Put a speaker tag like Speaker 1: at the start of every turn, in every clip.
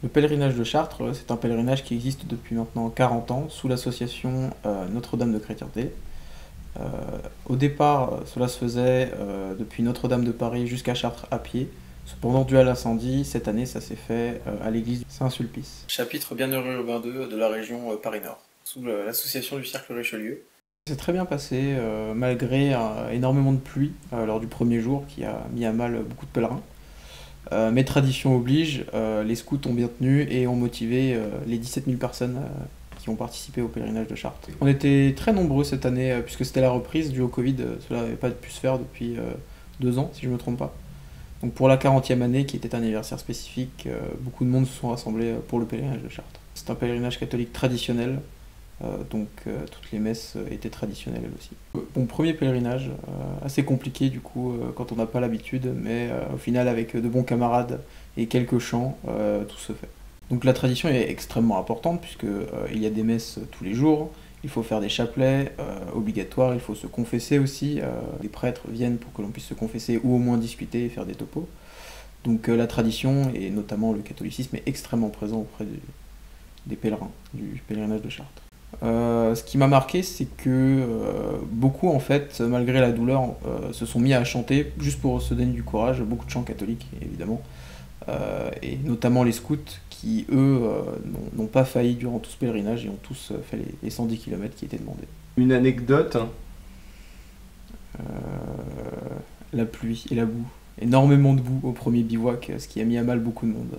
Speaker 1: Le pèlerinage de Chartres, c'est un pèlerinage qui existe depuis maintenant 40 ans sous l'association Notre-Dame de Chrétienté. Euh, Au départ, cela se faisait depuis Notre-Dame de Paris jusqu'à Chartres à pied. Cependant, dû à l'incendie, cette année, ça s'est fait à l'église Saint-Sulpice. Chapitre Bienheureux Urbain 2 de la région Paris-Nord, sous l'association du Cercle Richelieu. C'est très bien passé, malgré énormément de pluie lors du premier jour qui a mis à mal beaucoup de pèlerins. Mais tradition oblige, les scouts ont bien tenu et ont motivé les 17 000 personnes qui ont participé au pèlerinage de Chartres. On était très nombreux cette année, puisque c'était la reprise due au Covid, cela n'avait pas pu se faire depuis 2 ans, si je ne me trompe pas. Donc pour la 40e année, qui était un anniversaire spécifique, beaucoup de monde se sont rassemblés pour le pèlerinage de Chartres. C'est un pèlerinage catholique traditionnel, donc toutes les messes étaient traditionnelles aussi. Bon, premier pèlerinage, assez compliqué du coup quand on n'a pas l'habitude, mais au final avec de bons camarades et quelques chants, tout se fait. Donc la tradition est extrêmement importante puisque il y a des messes tous les jours, il faut faire des chapelets obligatoires, il faut se confesser aussi, les prêtres viennent pour que l'on puisse se confesser ou au moins discuter et faire des topos. Donc la tradition et notamment le catholicisme est extrêmement présent auprès des pèlerins du pèlerinage de Chartres. Ce qui m'a marqué, c'est que beaucoup, en fait, malgré la douleur, se sont mis à chanter juste pour se donner du courage. Beaucoup de chants catholiques, évidemment, et notamment les scouts qui, eux, n'ont pas failli durant tout ce pèlerinage et ont tous fait les 110 km qui étaient demandés.
Speaker 2: Une anecdote?
Speaker 1: La pluie et la boue. Énormément de boue au premier bivouac, ce qui a mis à mal beaucoup de monde.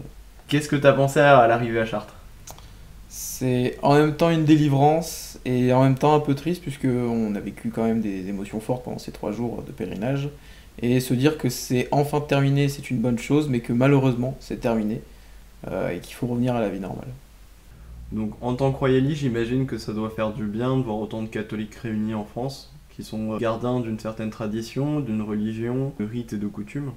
Speaker 2: Qu'est-ce que t'as pensé à l'arrivée à Chartres?
Speaker 1: C'est en même temps une délivrance et en même temps un peu triste puisque on a vécu quand même des émotions fortes pendant ces 3 jours de pèlerinage. Et se dire que c'est enfin terminé, c'est une bonne chose, mais que malheureusement c'est terminé et qu'il faut revenir à la vie normale.
Speaker 2: Donc en tant que royaliste, j'imagine que ça doit faire du bien de voir autant de catholiques réunis en France, qui sont gardiens d'une certaine tradition, d'une religion, de rites et de coutumes.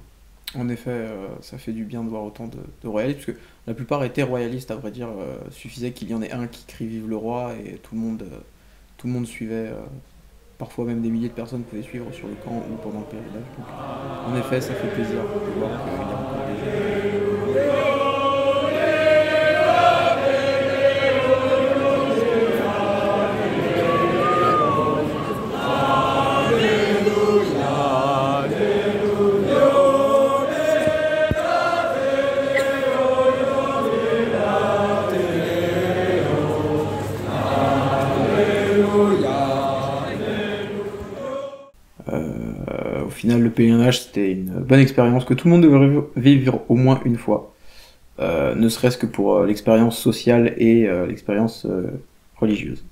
Speaker 1: En effet, ça fait du bien de voir autant de royalistes, puisque la plupart étaient royalistes, à vrai dire. Suffisait qu'il y en ait un qui crie Vive le roi, et tout le monde suivait. Parfois même des milliers de personnes pouvaient suivre sur le camp ou pendant le pèlerinage. Donc, en effet, ça fait plaisir de voir qu'il y a encore des gens. Au final, le pèlerinage, c'était une bonne expérience que tout le monde devrait vivre au moins une fois, ne serait-ce que pour l'expérience sociale et l'expérience religieuse.